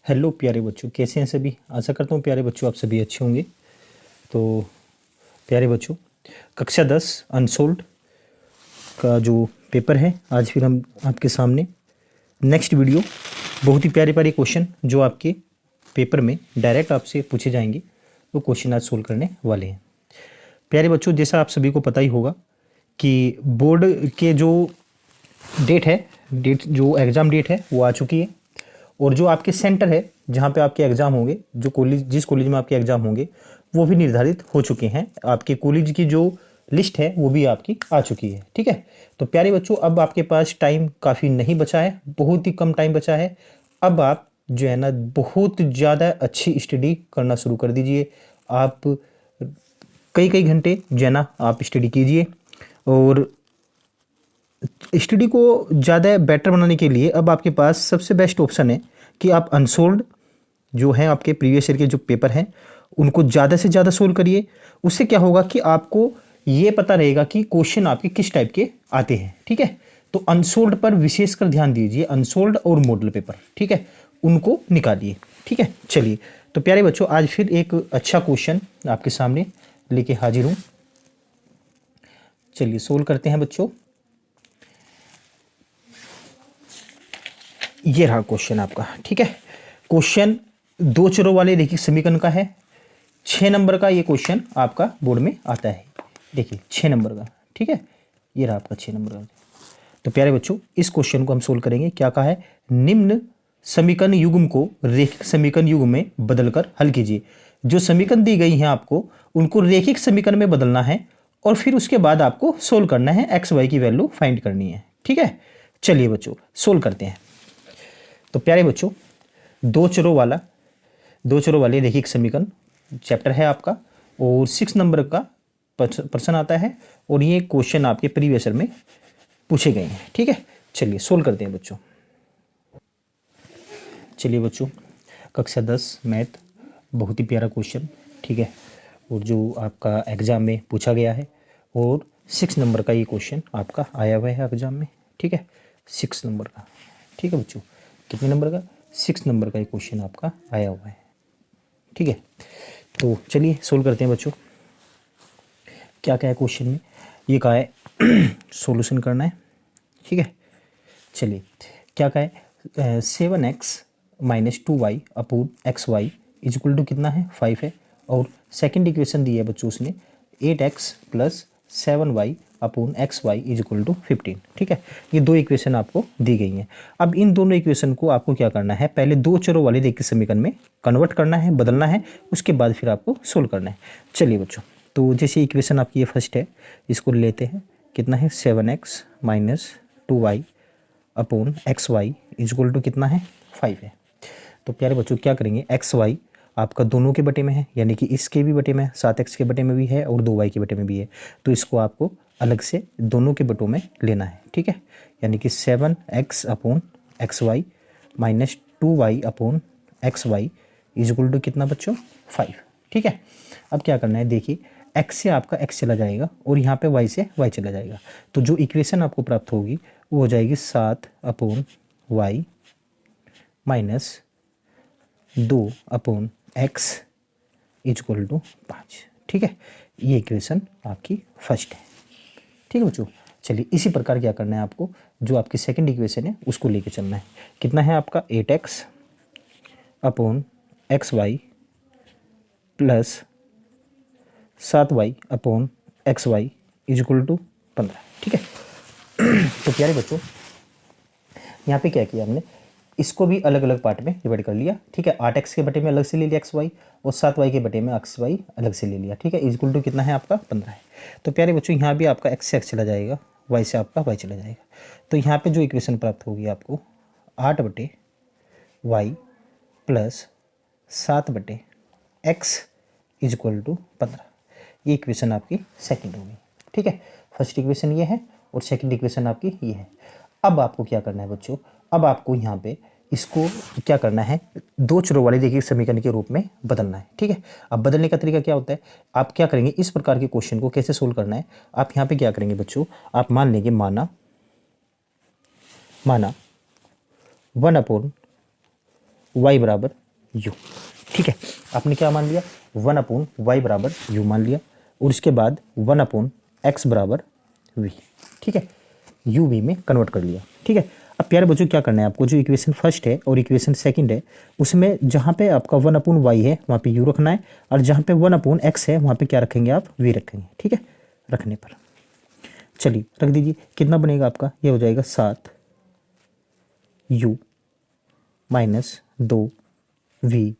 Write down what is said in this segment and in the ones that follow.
Hello प्यारे बच्चों, कैसे हैं सभी। आशा करता हूँ प्यारे बच्चों आप सभी अच्छे होंगे। तो प्यारे बच्चों, कक्षा 10 अनसोल्ड का जो पेपर है, आज फिर हम आपके सामने नेक्स्ट वीडियो बहुत ही प्यारे प्यारे क्वेश्चन जो आपके पेपर में डायरेक्ट आपसे पूछे जाएंगे, वो क्वेश्चन आज सोल्व करने वाले हैं। प्यारे बच्चों, जैसा आप सभी को पता ही होगा कि बोर्ड के जो डेट जो एग्ज़ाम डेट है वो आ चुकी है, और जो आपके सेंटर है जहाँ पे आपके एग्ज़ाम होंगे, जो कॉलेज जिस कॉलेज में आपके एग्ज़ाम होंगे वो भी निर्धारित हो चुके हैं। आपके कॉलेज की जो लिस्ट है वो भी आपकी आ चुकी है। ठीक है, तो प्यारे बच्चों, अब आपके पास टाइम काफ़ी नहीं बचा है, बहुत ही कम टाइम बचा है। अब आप जो है ना बहुत ज़्यादा अच्छी स्टडी करना शुरू कर दीजिए। आप कई कई घंटे जो है ना आप स्टडी कीजिए, और स्टडी को ज़्यादा बेटर बनाने के लिए अब आपके पास सबसे बेस्ट ऑप्शन है कि आप अनसोल्ड जो है आपके प्रीवियस ईयर के जो पेपर हैं उनको ज़्यादा से ज़्यादा सोल्व करिए। उससे क्या होगा कि आपको ये पता रहेगा कि क्वेश्चन आपके किस टाइप के आते हैं। ठीक है, तो अनसोल्ड पर विशेषकर ध्यान दीजिए, अनसोल्ड और मॉडल पेपर, ठीक है, उनको निकालिए। ठीक है, चलिए तो प्यारे बच्चों, आज फिर एक अच्छा क्वेश्चन आपके सामने लेके हाजिर हूँ। चलिए सोल्व करते हैं बच्चों। ये रहा क्वेश्चन आपका। ठीक है, क्वेश्चन दो चरों वाले रैखिक समीकरण का है। 6 नंबर का ये क्वेश्चन आपका बोर्ड में आता है। देखिए 6 नंबर का। ठीक है, ये रहा आपका 6 नंबर का। तो प्यारे बच्चों, इस क्वेश्चन को हम सोल्व करेंगे। क्या कहा है, निम्न समीकरण युग्म को रैखिक समीकरण युग्म में बदलकर हल कीजिए। जो समीकरण दी गई हैं आपको उनको रैखिक समीकरण में बदलना है, और फिर उसके बाद आपको सोल्व करना है, एक्स वाई की वैल्यू फाइंड करनी है। ठीक है, चलिए बच्चों सोल्व करते हैं। तो प्यारे बच्चों, दो चरों वाले रैखिक समीकरण चैप्टर है आपका, और 6 नंबर का प्रश्न आता है, और ये क्वेश्चन आपके प्रीवियस ईयर में पूछे गए हैं। ठीक है, चलिए सोल्व करते हैं बच्चों। चलिए बच्चों, कक्षा 10 मैथ, बहुत ही प्यारा क्वेश्चन। ठीक है, और जो आपका एग्ज़ाम में पूछा गया है, और 6 नंबर का ये क्वेश्चन आपका आया हुआ है एग्ज़ाम में। ठीक है, 6 नंबर का। ठीक है बच्चों, कितने नंबर का, 6 नंबर का ये क्वेश्चन आपका आया हुआ है। ठीक है, तो चलिए सोल्व करते हैं बच्चों। क्या क्या है क्वेश्चन में, ये कहा है सॉल्यूशन करना है। ठीक है, चलिए क्या कहा है, 7x minus 2y upon x y is equal to कितना है, 5 है। और सेकंड इक्वेशन दी है बच्चों उसने 8x plus 7y upon x y is equal to 15। ठीक है, ये दो इक्वेशन आपको दी गई हैं। अब इन दोनों इक्वेशन को आपको क्या करना है, पहले दो चरों वाले रैखिक समीकरण में कन्वर्ट करना है, बदलना है, उसके बाद फिर आपको सोल्व करना है। चलिए बच्चों, तो जैसे इक्वेशन आपकी ये फर्स्ट है, इसको लेते हैं, कितना है 7x minus 2y upon x y is equal to कितना है 5 है। तो प्यारे बच्चों क्या करेंगे, एक्स वाई आपका दोनों के बटे में है, यानी कि इसके भी बटे में, 7x के बटे में भी है और 2y के बटे में भी है, तो इसको आपको अलग से दोनों के बटों में लेना है। ठीक है, यानी कि 7x upon x y minus 2y upon x y is equal to कितना बच्चों 5। ठीक है, अब क्या करना है, देखिए x से आपका x चला जाएगा और यहाँ पे y से y चला जाएगा, तो जो इक्वेशन आपको प्राप्त होगी वो हो जाएगी 7 upon y minus 2 upon x is equal to 5। ठीक है, ये इक्वेशन आपकी फर्स्ट है। ठीक है बच्चों, चलिए इसी प्रकार क्या करना है आपको, जो आपकी सेकंड इक्वेशन है उसको लेके चलना है। कितना है आपका 8x upon x y plus 7y upon x y is equal to 15। ठीक है, तो प्यारे बच्चों यहाँ पे क्या किया हमने, इसको भी अलग अलग पार्ट में डिवाइड कर लिया। ठीक है, 8x के बटे में अलग से ले लिया एक्स वाई, और 7y के बटे में एक्स वाई अलग से ले लिया। ठीक है, इज इक्वल टू कितना है आपका 15 है। तो प्यारे बच्चों यहाँ भी आपका x से x चला जाएगा, y से आपका y चला जाएगा, तो यहाँ पे जो इक्वेशन प्राप्त होगी आपको 8 बटे वाई प्लस 7 बटे एक्स इज इक्वल टू 15। ये इक्वेशन आपकी सेकंड होगी। ठीक है, फर्स्ट इक्वेशन ये है और सेकंड इक्वेशन आपकी ये है। अब आपको क्या करना है बच्चों, अब आपको यहाँ पे इसको क्या करना है, दो चरों वाले रैखिक समीकरण के रूप में बदलना है। ठीक है, अब बदलने का तरीका क्या होता है, आप क्या करेंगे, इस प्रकार के क्वेश्चन को कैसे सोल्व करना है, आप यहाँ पे क्या करेंगे बच्चों, आप मान लेंगे माना 1 अपॉन वाई बराबर यू। ठीक है, आपने क्या मान लिया, 1/y बराबर यू मान लिया, और इसके बाद 1/x बराबर v। ठीक है, यू वी में कन्वर्ट कर लिया। ठीक है, अब प्यारे बच्चों क्या करना है आपको, जो इक्वेशन फर्स्ट है और इक्वेशन सेकंड है उसमें जहाँ पे आपका 1/y है वहाँ पे u रखना है, और जहाँ पे 1/x है वहाँ पे क्या रखेंगे आप, v रखेंगे। ठीक है, रखने पर चलिए रख दीजिए, कितना बनेगा आपका, ये हो जाएगा 7u minus 2v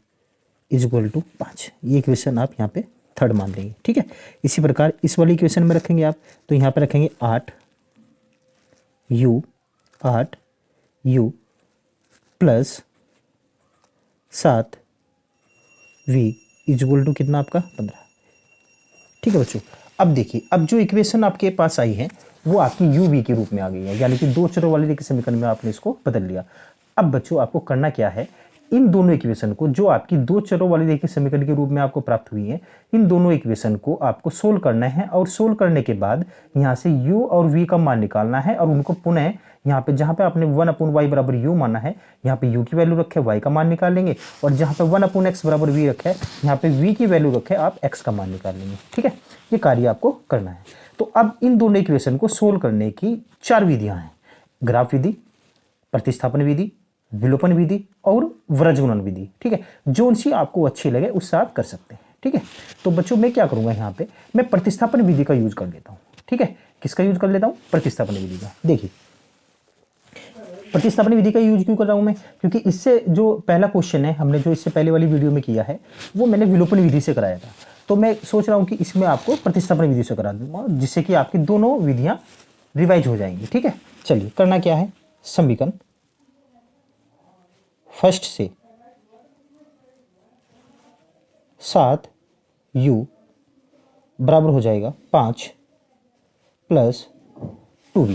is equal to 5। ये इक्वेशन आप यहाँ पे थर्ड मान लेंगे। ठीक है, इसी प्रकार इस वाली इक्वेशन में रखेंगे आप, तो यहाँ पे रखेंगे 8u plus 7v is equal to कितना आपका 15। ठीक है बच्चों, अब देखिए, अब जो इक्वेशन आपके पास आई है वो आपकी यू वी के रूप में आ गई है, यानी कि दो चरों वाले रेखीय समीकरण में आपने इसको बदल लिया। अब बच्चों आपको करना क्या है, इन दोनों इक्वेशन को, जो आपकी दो चरों वाली रेखीय समीकरण के रूप में आपको प्राप्त हुई है, इन दोनों इक्वेशन को आपको सोल्व करना है, और सोल्व करने के बाद यहाँ से u और v का मान निकालना है, और उनको पुनः यहाँ पे जहाँ पे आपने 1/y बराबर u माना है यहाँ पे u की वैल्यू रखे y का मान निकाल लेंगे, और जहाँ पे 1/x बराबर v रखा है यहाँ पे v की वैल्यू रखे आप x का मान निकाल लेंगे। ठीक है, ये कार्य आपको करना है। तो अब इन दोनों इक्वेशन को सोल्व करने की 4 विधियां हैं, ग्राफ विधि, प्रतिस्थापन विधि, विलोपन विधि और व्रजगुणन विधि। ठीक है, जो सी आपको अच्छी लगे उससे आप कर सकते हैं। ठीक है, तो बच्चों मैं क्या करूंगा, यहाँ पे मैं प्रतिस्थापन विधि का यूज कर लेता हूँ। ठीक है, किसका यूज कर लेता हूँ, प्रतिस्थापन विधि का। देखिए, प्रतिस्थापन विधि का यूज क्यों कर रहा हूं मैं, क्योंकि इससे जो पहला क्वेश्चन है हमने जो इससे पहले वाली वीडियो में किया है वो मैंने विलोपन विधि से कराया था, तो मैं सोच रहा हूं कि इसमें आपको प्रतिस्थापन विधि से करा दूंगा, जिससे कि आपकी दोनों विधियां रिवाइज हो जाएंगी। ठीक है, चलिए करना क्या है, समीकरण फर्स्ट से 7u बराबर हो जाएगा 5 प्लस 2v।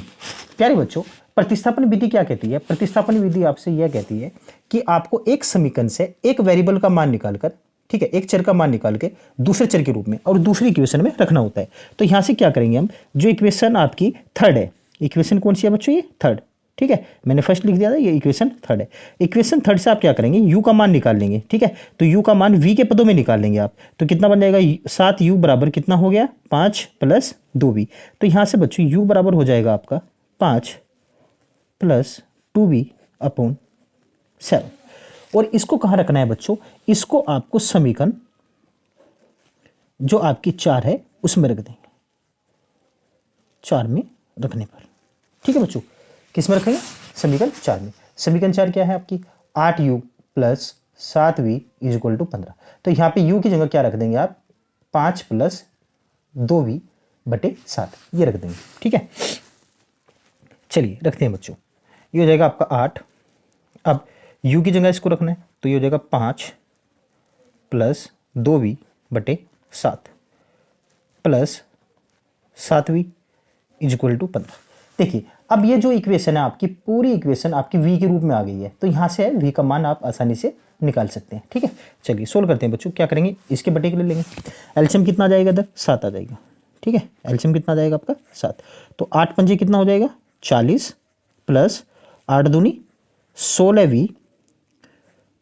प्यारे बच्चों, प्रतिस्थापन विधि क्या कहती है, प्रतिस्थापन विधि आपसे यह कहती है कि आपको एक समीकरण से एक वेरिएबल का मान निकालकर, ठीक है, एक चर का मान निकाल के दूसरे चर के रूप में और दूसरी इक्वेशन में रखना होता है। तो यहां से क्या करेंगे हम, जो इक्वेशन आपकी थर्ड है, इक्वेशन कौन सी है बच्चों, ये थर्ड। ठीक है, मैंने फर्स्ट लिख दिया था, ये इक्वेशन थर्ड है। इक्वेशन थर्ड से आप क्या करेंगे, u का मान निकाल लेंगे। ठीक है, तो u का मान v के पदों में निकाल लेंगे आप, तो कितना बन जाएगा, 7u बराबर कितना हो गया, 5 प्लस 2v। तो यहां से बच्चों u बराबर हो जाएगा आपका 5 प्लस 2v अपॉन 7। और इसको कहाँ रखना है बच्चों, इसको आपको समीकरण जो आपकी 4 है उसमें रख देंगे, 4 में रखने पर। ठीक है बच्चों, किस में रखेंगे, समीकरण 4 में। समीकरण 4 क्या है आपकी, 8u plus 7v is equal to 15। तो यहाँ पे u की जगह क्या रख देंगे आप, 5 प्लस 2v बटे 7, ये रख देंगे। ठीक है, चलिए रखते हैं बच्चों, ये हो जाएगा आपका 8। अब u की जगह इसको रखना है, तो ये हो जाएगा 5 प्लस 2v बटे 7 plus 7v is equal to 15। देखिए, अब ये जो इक्वेशन है आपकी, पूरी इक्वेशन आपकी v के रूप में आ गई है, तो यहाँ से v का मान आप आसानी से निकाल सकते हैं। ठीक है, चलिए सोल्व करते हैं बच्चों। क्या करेंगे, इसके बटे के लिए लेंगे, एलसीएम कितना आ जाएगा इधर, 7 आ जाएगा। ठीक है, एलसीएम कितना आ जाएगा आपका 7, तो 8 पंजे कितना हो जाएगा 40 प्लस 8 दूनी 16v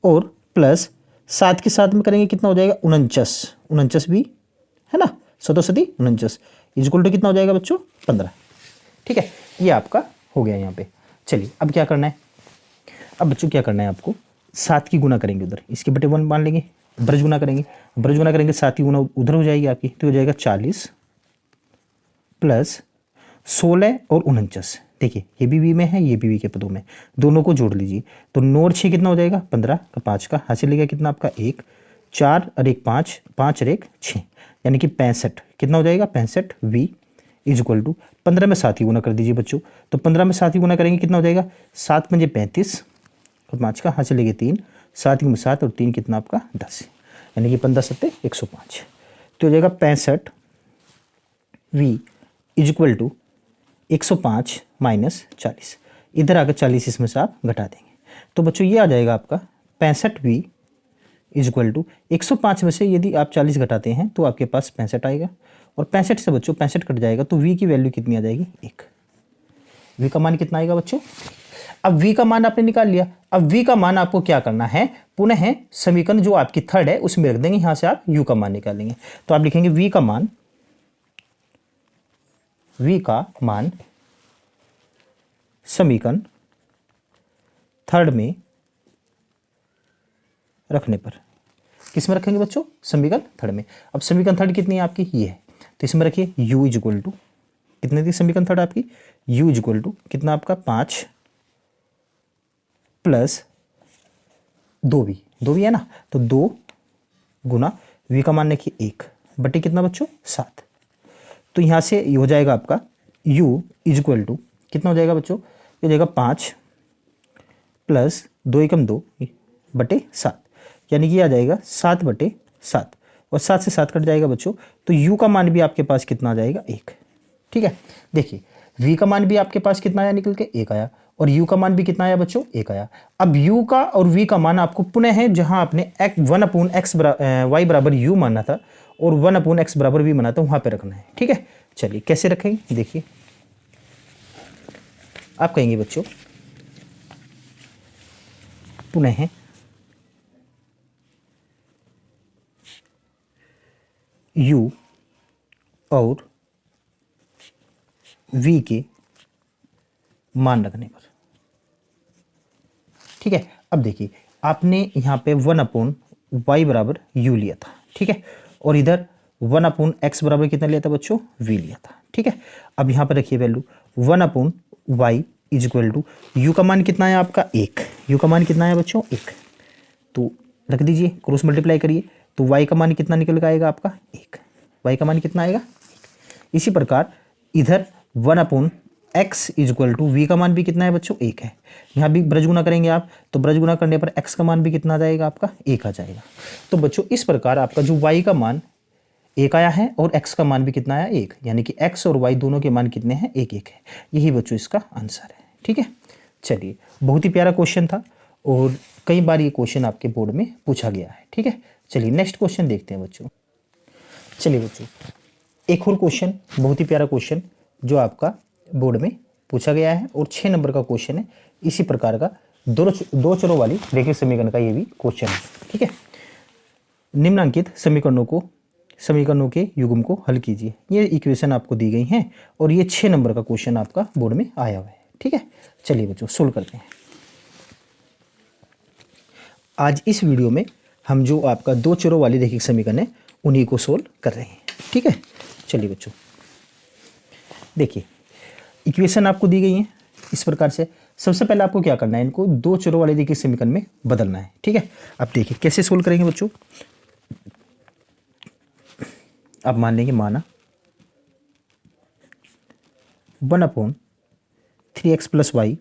और प्लस 7 के साथ में करेंगे कितना हो जाएगा 49 भी है ना, 7 49 इज इक्वल टू कितना हो जाएगा बच्चों 15। ठीक है, ये आपका हो गया यहाँ पे। चलिए अब क्या करना है, अब बच्चों क्या करना है आपको, 7 की गुना करेंगे उधर, इसके बटे 1 मान लेंगे, ब्रज गुना करेंगे, 7 की गुना उधर हो जाएगी आपकी, तो हो जाएगा 40 प्लस 16 और 49। देखिए ये भी v में है, ये भी v के पदों में, दोनों को जोड़ लीजिए, तो 9 और 6 कितना हो जाएगा 15 का 5 का हासिल लेगा कितना आपका 1, 4 और 1 5, 5 और 1 6, यानी कि 65 कितना हो जाएगा 65v इज इक्वल टू 15 में 7 ही गुना कर दीजिए बच्चों, तो 15 में 7 ही गुना करेंगे कितना हो जाएगा 7 पंजे 35 और 5 का हासिल लेंगे 3, 7 में 7 और 3 कितना आपका 10, यानी कि 15 7 105, तो हो जाएगा 65v is equal to 105 minus 40, इधर आकर 40 इसमें से आप घटा देंगे, तो बच्चों ये आ जाएगा आपका 65v इज इक्वल टू 105 में से यदि आप 40 घटाते हैं तो आपके पास 65 आएगा, और 65 से बच्चों 65 कट जाएगा, तो v की वैल्यू कितनी आ जाएगी 1। v का मान कितना आएगा बच्चों, अब v का मान आपने निकाल लिया, अब v का मान आपको क्या करना है पुनः समीकरण जो आपकी थर्ड है उसमें रख देंगे, यहां से आप u का मान निकालेंगे। तो आप लिखेंगे v का मान समीकरण थर्ड में रखने पर, किस में रखेंगे बच्चों? समीकरण थर्ड में। अब समीकरण थर्ड कितनी है आपकी? ये है, तो इसमें रखिए u इज इक्वल टू कितने थी समीकरण थर्ड आपकी? u इज इक्वल टू कितना आपका 5 प्लस 2v है ना, तो 2 गुना v का मान रखिए 1 बटे कितना बच्चों? 7। तो यहाँ से ये हो जाएगा आपका u इज इक्वल टू कितना हो जाएगा बच्चों? ये हो जाएगा 5 प्लस 2 एकम 2 बटे 7, यानी कि आ जाएगा 7 बटे 7, और 7 से 7 कट जाएगा बच्चों, तो u का मान भी आपके पास कितना आ जाएगा? 1। ठीक है, देखिए v का मान भी आपके पास कितना आया निकल के? 1 आया, और u का मान भी कितना आया बच्चों? 1 आया। अब u का और v का मान आपको पुनः है, जहां आपने 1/x y बराबर u माना था और 1/x बराबर v माना था, वहां पे रखना है। ठीक है, चलिए कैसे रखेंगे देखिए। आप कहेंगे बच्चों पुनः u और v के मान रखने पर। ठीक है, अब देखिए आपने यहाँ पे 1/y बराबर u लिया था। ठीक है, और इधर 1/x बराबर कितना लिया था बच्चों? v लिया था। ठीक है, अब यहाँ पर रखिए value 1/y is equal to u का मान कितना है आपका? 1। u का मान कितना है बच्चों? 1। तो रख दीजिए, क्रॉस मल्टीप्लाई करिए, तो y का मान कितना निकल के आएगा आपका? 1। y का मान कितना आएगा? 1। इसी प्रकार इधर 1/x is equal to v का मान भी कितना है बच्चों? 1 है। यहाँ भी ब्रज गुना करेंगे आप, तो ब्रज गुना करने पर x का मान भी कितना आ जाएगा आपका? 1 आ जाएगा। तो बच्चों इस प्रकार आपका जो y का मान 1 आया है और x का मान भी कितना आया? 1, यानी कि x और y दोनों के मान कितने हैं? 1 है। यही बच्चों इसका आंसर है। ठीक है, चलिए बहुत ही प्यारा क्वेश्चन था और कई बार ये क्वेश्चन आपके बोर्ड में पूछा गया है। ठीक है, चलिए नेक्स्ट क्वेश्चन देखते हैं बच्चों। चलिए बच्चों एक और क्वेश्चन, बहुत ही प्यारा क्वेश्चन जो आपका बोर्ड में पूछा गया है और 6 नंबर का क्वेश्चन है। इसी प्रकार का दो चरों वाली रैखिक समीकरण का ये भी क्वेश्चन है। ठीक है, निम्नांकित समीकरणों के युग्म को हल कीजिए। ये इक्वेशन आपको दी गई हैं और ये 6 नंबर का क्वेश्चन आपका बोर्ड में आया हुआ है। ठीक है, चलिए बच्चों सोल्व करते हैं। आज इस वीडियो में हम जो आपका 2 चरों वाली रैखिक समीकरण है उन्हीं को सोल्व कर रहे हैं। ठीक है, चलिए बच्चों देखिए इक्वेशन आपको दी गई है इस प्रकार से। सबसे पहले आपको क्या करना है, इनको 2 चरों वाले रैखिक समीकरण में बदलना है। ठीक है, अब देखिए कैसे सोल्व करेंगे बच्चों। अब मान लेंगे माना 1/3x + y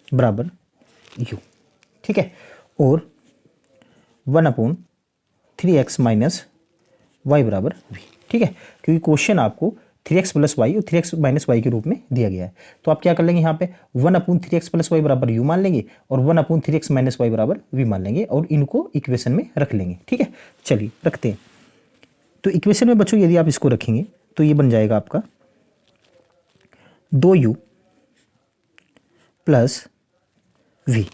बराबर u। ठीक है, और 1/3x - y बराबर v। ठीक है, क्योंकि क्वेश्चन आपको 3x + y और 3x - y के रूप में दिया गया है, तो आप क्या कर लेंगे यहाँ पे 1/3x + y बराबर u मान लेंगे और 1/3x - y बराबर v मान लेंगे और इनको इक्वेशन में रख लेंगे। ठीक है, चलिए रखते हैं। तो इक्वेशन में बच्चों यदि आप इसको रखेंगे तो ये बन जाएगा आपका 2u + v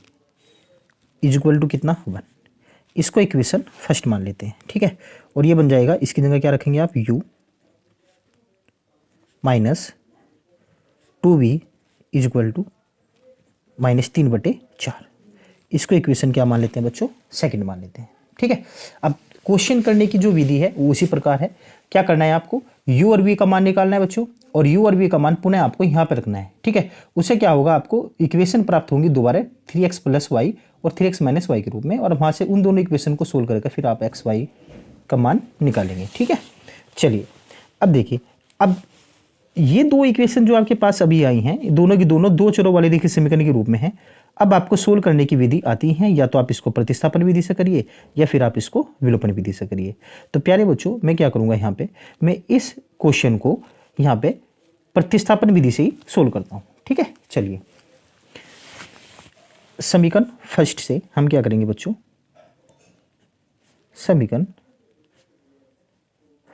is equal to कितना? 1। इसको इक्वेशन फर्स्ट मान लेते हैं। ठीक है, और ये बन जाएगा, इसकी जगह क्या रखेंगे आप? u - 2v is equal to -3/4। इसको इक्वेशन क्या मान लेते हैं बच्चों? सेकंड मान लेते हैं। ठीक है, अब क्वेश्चन करने की जो विधि है वो उसी प्रकार है। क्या करना है आपको? u और v का मान निकालना है बच्चों, और u और v का मान पुनः आपको यहाँ पे रखना है। ठीक है, उससे क्या होगा, आपको इक्वेशन प्राप्त होंगी दोबारा 3x + y और 3x - y के रूप में, और वहाँ से उन दोनों इक्वेशन को सोल्व करके फिर आप x y का मान निकालेंगे। ठीक है, चलिए अब देखिए, अब ये 2 इक्वेशन जो आपके पास अभी आई हैं दोनों की दोनों 2 चरों वाले रैखिक समीकरण के रूप में है। अब आपको सोल्व करने की विधि आती है, या तो आप इसको प्रतिस्थापन विधि से करिए या फिर आप इसको विलोपन विधि से करिए। तो प्यारे बच्चों मैं क्या करूँगा, यहाँ पे मैं इस क्वेश्चन को यहाँ पे प्रतिस्थापन विधि से ही सोल्व करता हूँ। ठीक है, चलिए समीकरण फर्स्ट से हम क्या करेंगे बच्चों, समीकरण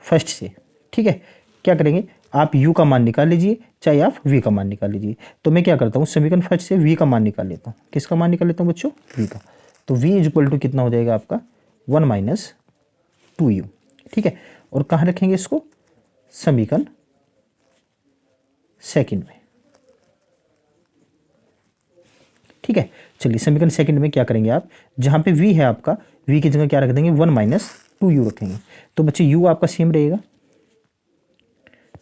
फर्स्ट से। ठीक है, क्या करेंगे, आप u का मान निकाल लीजिए चाहे आप v का मान निकाल लीजिए। तो मैं क्या करता हूँ, समीकरण फर्स्ट से v का मान निकाल लेता हूँ। किसका मान निकाल लेता हूँ बच्चों? v का। तो v इज इक्वल टू कितना हो जाएगा आपका 1 माइनस 2u, ठीक है। और कहाँ रखेंगे इसको, समीकरण सेकंड में, ठीक है। चलिए समीकरण सेकंड में क्या करेंगे आप, जहाँ पे v है आपका, v की जगह क्या रख देंगे 1 माइनस 2u रखेंगे। तो बच्चे u आपका सेम रहेगा,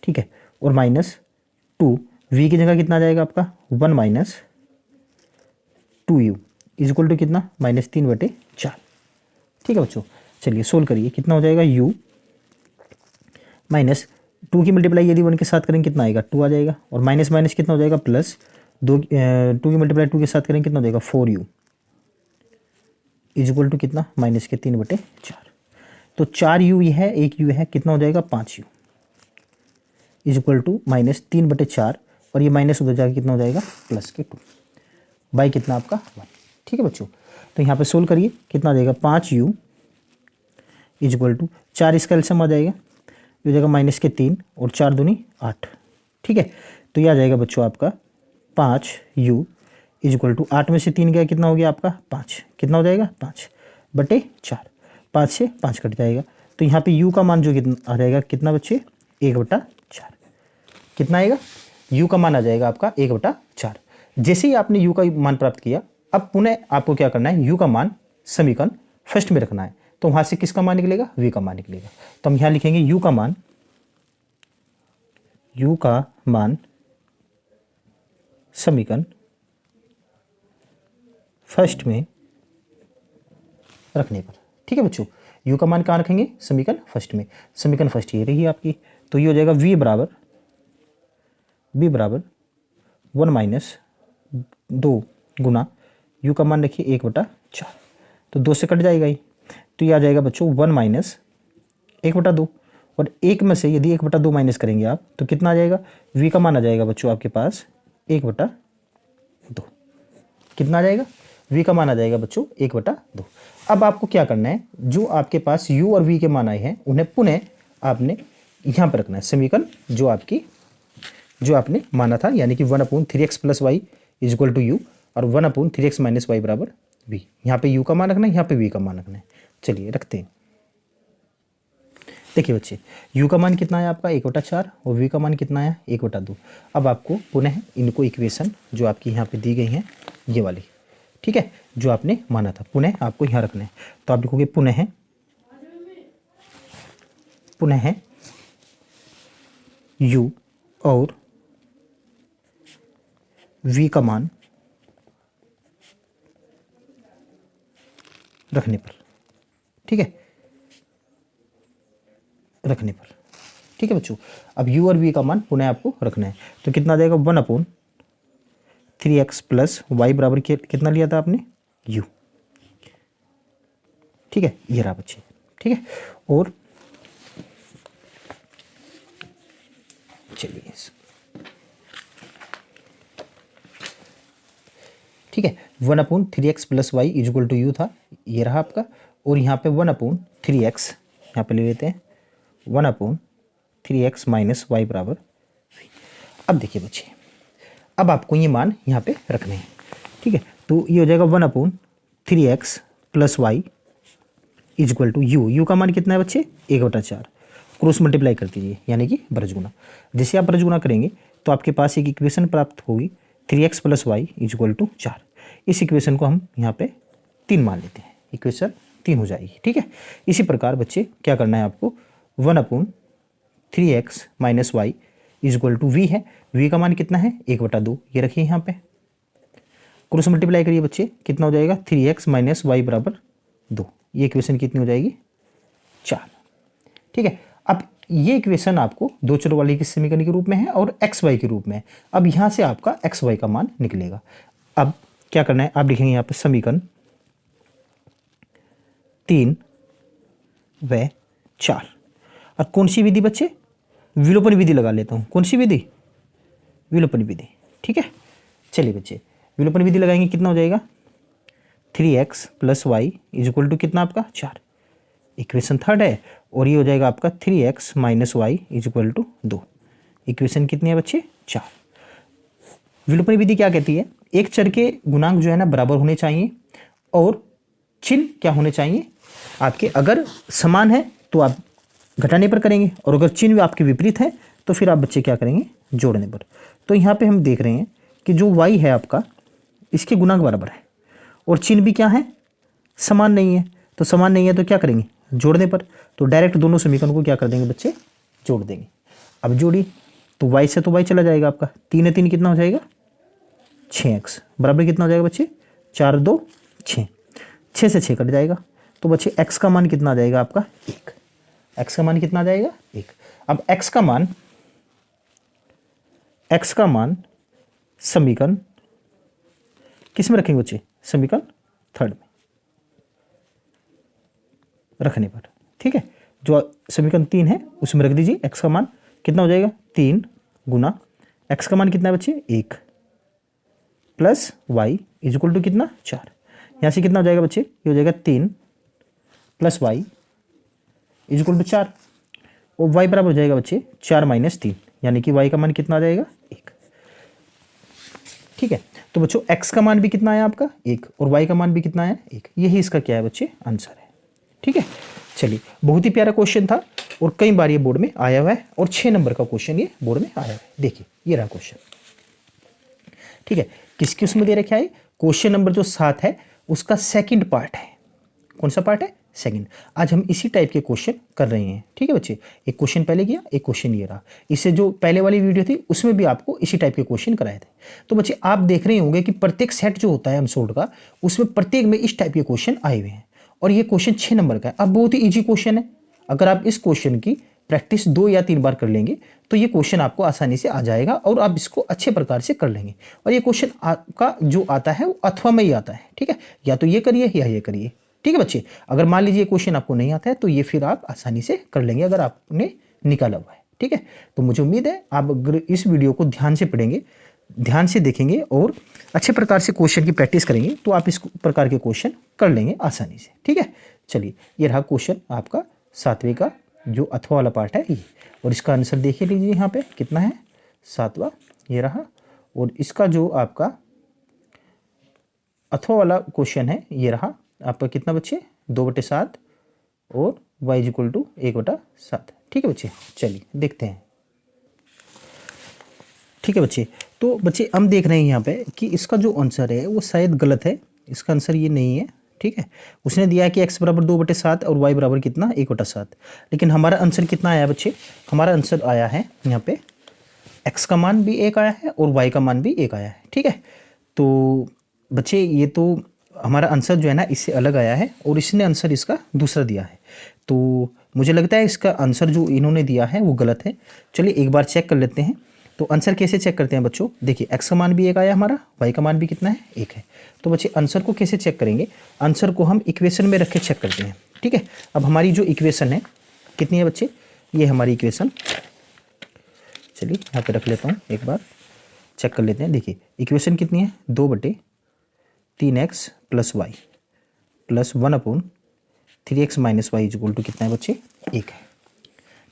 ठीक है। और माइनस 2, v की जगह कितना आ जाएगा आपका 1 minus 2u is equal to कितना -3/4, ठीक है बच्चों। चलिए सोल्व करिए, कितना हो जाएगा u माइनस 2 की मल्टीप्लाई यदि 1 के साथ करेंगे कितना आएगा 2 आ जाएगा, और माइनस माइनस कितना हो जाएगा प्लस 2 की मल्टीप्लाई 2 के साथ करेंगे कितना हो जाएगा 4u इज इक्वल टू कितना -3/4। तो 4u ये है, एक u है, कितना हो जाएगा 5u इज इक्वल टू -3/4, और ये माइनस उधर जाकर कितना हो जाएगा प्लस के 2 बाई कितना आपका 1, ठीक है बच्चों। तो यहाँ पे सोल्व करिए, कितना आ जाएगा 5u इज इक्वल टू 4 इसका एलसीएम आ जाएगा, ये हो जाएगा -3 और 4 दूनी 8, ठीक है। तो ये आ जाएगा बच्चों आपका 5u इज इक्वल टू 8 में से 3 गया कितना हो गया आपका 5, कितना हो जाएगा 5/4, 5 से 5 कट जाएगा। तो यहाँ पे u का मान जो कितना आ जाएगा कितना बच्चे 1/4, कितना आएगा u का मान आ जाएगा आपका 1/4। जैसे ही आपने u का मान प्राप्त किया, अब पुनः आपको क्या करना है, u का मान समीकरण फर्स्ट में रखना है। तो वहाँ से किसका मान निकलेगा, v का मान निकलेगा। तो हम यहाँ लिखेंगे u का मान समीकरण फर्स्ट में रखने पर, ठीक है बच्चों। u का मान कहाँ रखेंगे, समीकरण फर्स्ट में। समीकरण फर्स्ट ये रही आपकी, तो ये हो जाएगा v बराबर 1 माइनस 2 गुना u का मान रखिए 1/4, तो 2 से कट जाएगा ही, तो ये आ जाएगा बच्चों 1 माइनस 1/2, और 1 में से यदि 1/2 माइनस करेंगे आप तो कितना आ जाएगा, v का मान आ जाएगा बच्चों आपके पास 1/2, कितना आ जाएगा, v का मान आ जाएगा बच्चों 1/2। अब आपको क्या करना है, जो आपके पास u और v के मान आए हैं उन्हें पुनः आपने यहाँ पर रखना है, समीकरण जो आपने माना था, यानी कि 1/3x plus y is equal to u, और 1/3x माइनस वाई बराबर v। यहाँ पे u का मान रखना है, यहाँ पे v का मान रखना है। चलिए रखते हैं। देखिए बच्चे, u का मान कितना है आपका 1/4 और v का मान कितना है 1/2। अब आपको पुनः इनको इक्वेशन जो आपकी यहाँ पे दी गई हैं ये वाली, ठीक है, जो आपने माना था, पुनः आपको यहाँ रखना है। तो आप लिखोगे पुनः u और v का मान रखने पर, ठीक है, रखने पर, ठीक है बच्चों। अब u और v का मान पुनः आपको रखना है, तो कितना आ जाएगा 1/3x प्लस वाई बराबर कितना लिया था आपने u, ठीक है, ये रहा बच्चे, ठीक है। और चलिए ठीक है, 1/3x plus y is equal to u था, ये रहा आपका, और यहाँ पे 1/3x यहाँ पे ले लेते हैं 1/3x माइनस वाई बराबर। अब देखिए बच्चे, अब आपको ये मान यहाँ पे रखने हैं, ठीक है। तो ये हो जाएगा 1/3x plus y is equal to u का मान कितना है बच्चे 1/4, क्रॉस मल्टीप्लाई कर दीजिए यानी कि ब्रज गुना। जैसे आप ब्रज गुना करेंगे तो आपके पास एक इक्वेशन प्राप्त होगी 3x plus y is equal to 4। इस इक्वेशन को हम यहाँ पे 3 मान लेते हैं, इक्वेशन 3 हो जाएगी, ठीक है। इसी प्रकार बच्चे क्या करना है आपको 1/3x minus y is equal to v है, वी का मान कितना है 1/2, ये रखिए यहाँ पे, क्रॉस मल्टीप्लाई करिए बच्चे, कितना हो जाएगा 3x माइनस वाई बराबर 2, ये इक्वेशन कितनी हो जाएगी 4, ठीक है। अब ये इक्वेशन आपको दो चरों वाली के समीकरण के रूप में है और एक्स वाई के रूप में है। अब यहाँ से आपका एक्स वाई का मान निकलेगा। अब क्या करना है, आप लिखेंगे यहाँ पे समीकरण 3 व 4, और कौन सी विधि बच्चे, विलोपन विधि लगा लेता हूँ। कौन सी विधि, विलोपन विधि, ठीक है। चलिए बच्चे, विलोपन विधि लगाएंगे, कितना हो जाएगा 3x plus y is equal to कितना आपका 4, इक्वेशन थर्ड है, और ये हो जाएगा आपका 3x minus y is equal to 2, equation कितनी है बच्चे 4। विलोपन विधि क्या कहती है, एक चर के गुणांक जो है ना बराबर होने चाहिए और चिन्ह क्या होने चाहिए आपके, अगर समान है तो आप घटाने पर करेंगे, और अगर चिन्ह भी आपके विपरीत है तो फिर आप बच्चे क्या करेंगे, जोड़ने पर। तो यहाँ पे हम देख रहे हैं कि जो y है आपका इसके गुना के बराबर है, और चिन्ह भी क्या है, समान नहीं है। तो समान नहीं है तो क्या करेंगे, जोड़ने पर। तो डायरेक्ट दोनों समीकरण को क्या कर देंगे बच्चे, जोड़ देंगे। अब जोड़ी तो y से तो y चला जाएगा आपका, 3 है 3 कितना हो जाएगा 6x, बराबर कितना हो जाएगा बच्चे 4 2 6, 6 से 6 कट जाएगा। तो बच्चे x का मान कितना आ जाएगा आपका 1, x का मान कितना आ जाएगा 1। अब x का मान समीकरण किस में रखेंगे बच्चे, समीकरण थर्ड में रखने पर, ठीक है। जो समीकरण 3 है उसमें रख दीजिए, x का मान कितना हो जाएगा 3 गुना x का मान कितना है बच्चे 1 plus y is equal to कितना 4। यहाँ से कितना हो जाएगा बच्चे, ये हो जाएगा 3 plus y is equal to 4, और y बराबर हो जाएगा बच्चे 4 माइनस 3, यानी कि y का मान कितना आ जाएगा 1, ठीक है। तो बच्चों x का मान भी कितना आया आपका 1, और y का मान भी कितना आया 1, यही इसका क्या है बच्चे आंसर है, ठीक है। चलिए, बहुत ही प्यारा क्वेश्चन था और कई बार ये बोर्ड में आया हुआ है, और 6 नंबर का क्वेश्चन ये बोर्ड में आया है। देखिए ये रहा क्वेश्चन, ठीक है। किसकी उसमें दे रखा है, क्वेश्चन नंबर जो 7 है उसका सेकंड पार्ट है। कौन सा पार्ट है, सेकंड। आज हम इसी टाइप के क्वेश्चन कर रहे हैं, ठीक है बच्चे। एक क्वेश्चन पहले किया, एक क्वेश्चन ये रहा। इससे जो पहले वाली वीडियो थी उसमें भी आपको इसी टाइप के क्वेश्चन कराए थे। तो बच्चे आप देख रहे होंगे कि प्रत्येक सेट जो होता है अनसोल्ड का, उसमें प्रत्येक में इस टाइप के क्वेश्चन आए हुए हैं, और ये क्वेश्चन 6 नंबर का है। अब बहुत ही ईजी क्वेश्चन है, अगर आप इस क्वेश्चन की प्रैक्टिस 2 या 3 बार कर लेंगे तो ये क्वेश्चन आपको आसानी से आ जाएगा, और आप इसको अच्छे प्रकार से कर लेंगे। और ये क्वेश्चन आपका जो आता है वो अथवा में ही आता है, ठीक है। या तो ये करिए या ये करिए, ठीक है बच्चे। अगर मान लीजिए क्वेश्चन आपको नहीं आता है तो ये फिर आप आसानी से कर लेंगे अगर आपने निकाला हुआ है, ठीक है। तो मुझे उम्मीद है आप अगर इस वीडियो को ध्यान से पढ़ेंगे, ध्यान से देखेंगे और अच्छे प्रकार से क्वेश्चन की प्रैक्टिस करेंगे तो आप इस प्रकार के क्वेश्चन कर लेंगे आसानी से, ठीक है। चलिए, ये रहा क्वेश्चन आपका 7वें का जो अथवा वाला पार्ट है ये, और इसका आंसर देखिए लीजिए यहाँ पे कितना है 7वां, ये रहा। और इसका जो आपका अथवा वाला क्वेश्चन है ये रहा आपका कितना बच्चे 2/7 और y इक्वल टू 1/7, ठीक है बच्चे। चलिए देखते हैं, ठीक है बच्चे। तो बच्चे हम देख रहे हैं यहाँ पे कि इसका जो आंसर है वो शायद गलत है, इसका आंसर ये नहीं है, ठीक है। उसने दिया है कि x बराबर 2/7 और y बराबर कितना 1/7, लेकिन हमारा आंसर कितना आया बच्चे, हमारा आंसर आया है यहाँ पे x का मान भी 1 आया है और y का मान भी 1 आया है, ठीक है। तो बच्चे ये तो हमारा आंसर जो है ना इससे अलग आया है, और इसने आंसर इसका दूसरा दिया है। तो मुझे लगता है इसका आंसर जो इन्होंने दिया है वो गलत है। चलिए एक बार चेक कर लेते हैं। तो आंसर कैसे चेक करते हैं बच्चों, देखिए x का मान भी 1 आया हमारा, y का मान भी कितना है 1 है। तो बच्चे आंसर को कैसे चेक करेंगे, आंसर को हम इक्वेशन में रख के चेक करते हैं, ठीक है। अब हमारी जो इक्वेशन है कितनी है बच्चे, ये हमारी इक्वेशन, चलिए यहाँ पे रख लेता हूँ, एक बार चेक कर लेते हैं। देखिए इक्वेशन कितनी है 2/3x plus y plus 1/3x minus y equal to कितना है बच्चे 1 है,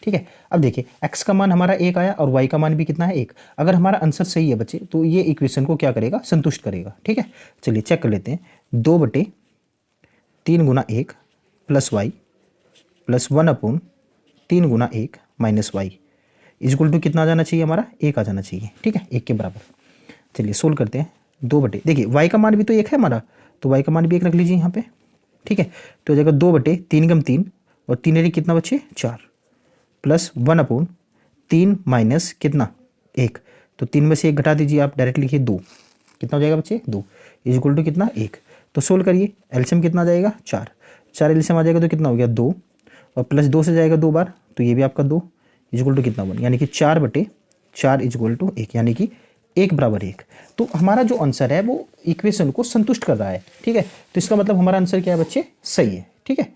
ठीक है। अब देखिए x का मान हमारा 1 आया और y का मान भी कितना है 1। अगर हमारा आंसर सही है बच्चे तो ये इक्वेशन को क्या करेगा, संतुष्ट करेगा, ठीक है। चलिए चेक कर लेते हैं। 2/3 गुना 1 प्लस y प्लस 1/3 गुना 1 माइनस y इक्वल टू कितना आ जाना चाहिए, हमारा 1 आ जाना चाहिए, ठीक है, 1 के बराबर। चलिए सोल्व करते हैं। 2/, देखिए y का मान भी तो 1 है हमारा, तो y का मान भी 1 रख लीजिए यहाँ पे, ठीक है। तो हो जाएगा 2/3 × 3 और 3 कितना बच्चे 4 प्लस 1/3 माइनस कितना 1, तो 3 में से 1 घटा दीजिए आप, डायरेक्ट लिखिए 2, कितना हो जाएगा बच्चे 2 इक्वल टू कितना 1। तो सोल्व करिए, एलसीएम कितना आ जाएगा 4 एलसीएम आ जाएगा तो कितना हो गया 2, और प्लस 2 से जाएगा 2 बार तो ये भी आपका 2 इक्वल टू कितना 1, यानी कि 4/4 इक्वल टू 1, यानी कि 1 बराबर 1। तो हमारा जो आंसर है वो इक्वेशन को संतुष्ट कर रहा है, ठीक है। तो इसका मतलब हमारा आंसर क्या है बच्चे, सही है, ठीक है।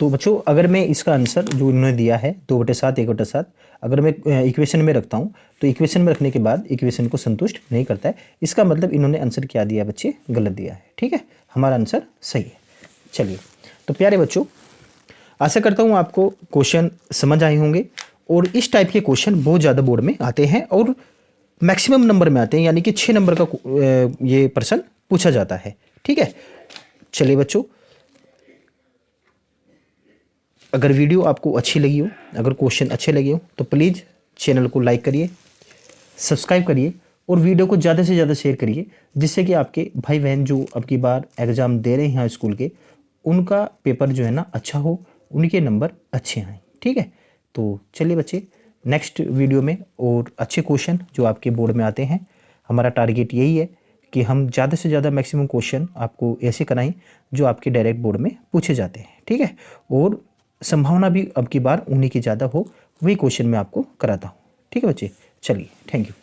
तो बच्चों अगर मैं इसका आंसर जो इन्होंने दिया है 2/7 1/7 अगर मैं इक्वेशन में रखता हूँ तो इक्वेशन में रखने के बाद इक्वेशन को संतुष्ट नहीं करता है, इसका मतलब इन्होंने आंसर क्या दिया बच्चे, गलत दिया है, ठीक है। हमारा आंसर सही है। चलिए तो प्यारे बच्चों, आशा करता हूँ आपको क्वेश्चन समझ आए होंगे, और इस टाइप के क्वेश्चन बहुत ज़्यादा बोर्ड में आते हैं और मैक्सिमम नंबर में आते हैं, यानी कि 6 नंबर का ये प्रश्न पूछा जाता है, ठीक है। चलिए बच्चों, अगर वीडियो आपको अच्छी लगी हो, अगर क्वेश्चन अच्छे लगे हो तो प्लीज़ चैनल को लाइक करिए, सब्सक्राइब करिए और वीडियो को ज़्यादा से ज़्यादा शेयर करिए, जिससे कि आपके भाई बहन जो अब की बार एग्ज़ाम दे रहे हैं स्कूल के, उनका पेपर जो है ना अच्छा हो, उनके नंबर अच्छे आएँ। ठीक है, तो चलिए बच्चे, नेक्स्ट वीडियो में और अच्छे क्वेश्चन जो आपके बोर्ड में आते हैं, हमारा टारगेट यही है कि हम ज़्यादा से ज़्यादा मैक्सिमम क्वेश्चन आपको ऐसे कराएं जो आपके डायरेक्ट बोर्ड में पूछे जाते हैं। ठीक है, और संभावना भी अब की बार उन्हीं की ज़्यादा हो, वही क्वेश्चन मैं आपको कराता हूँ। ठीक है बच्चे, चलिए, थैंक यू।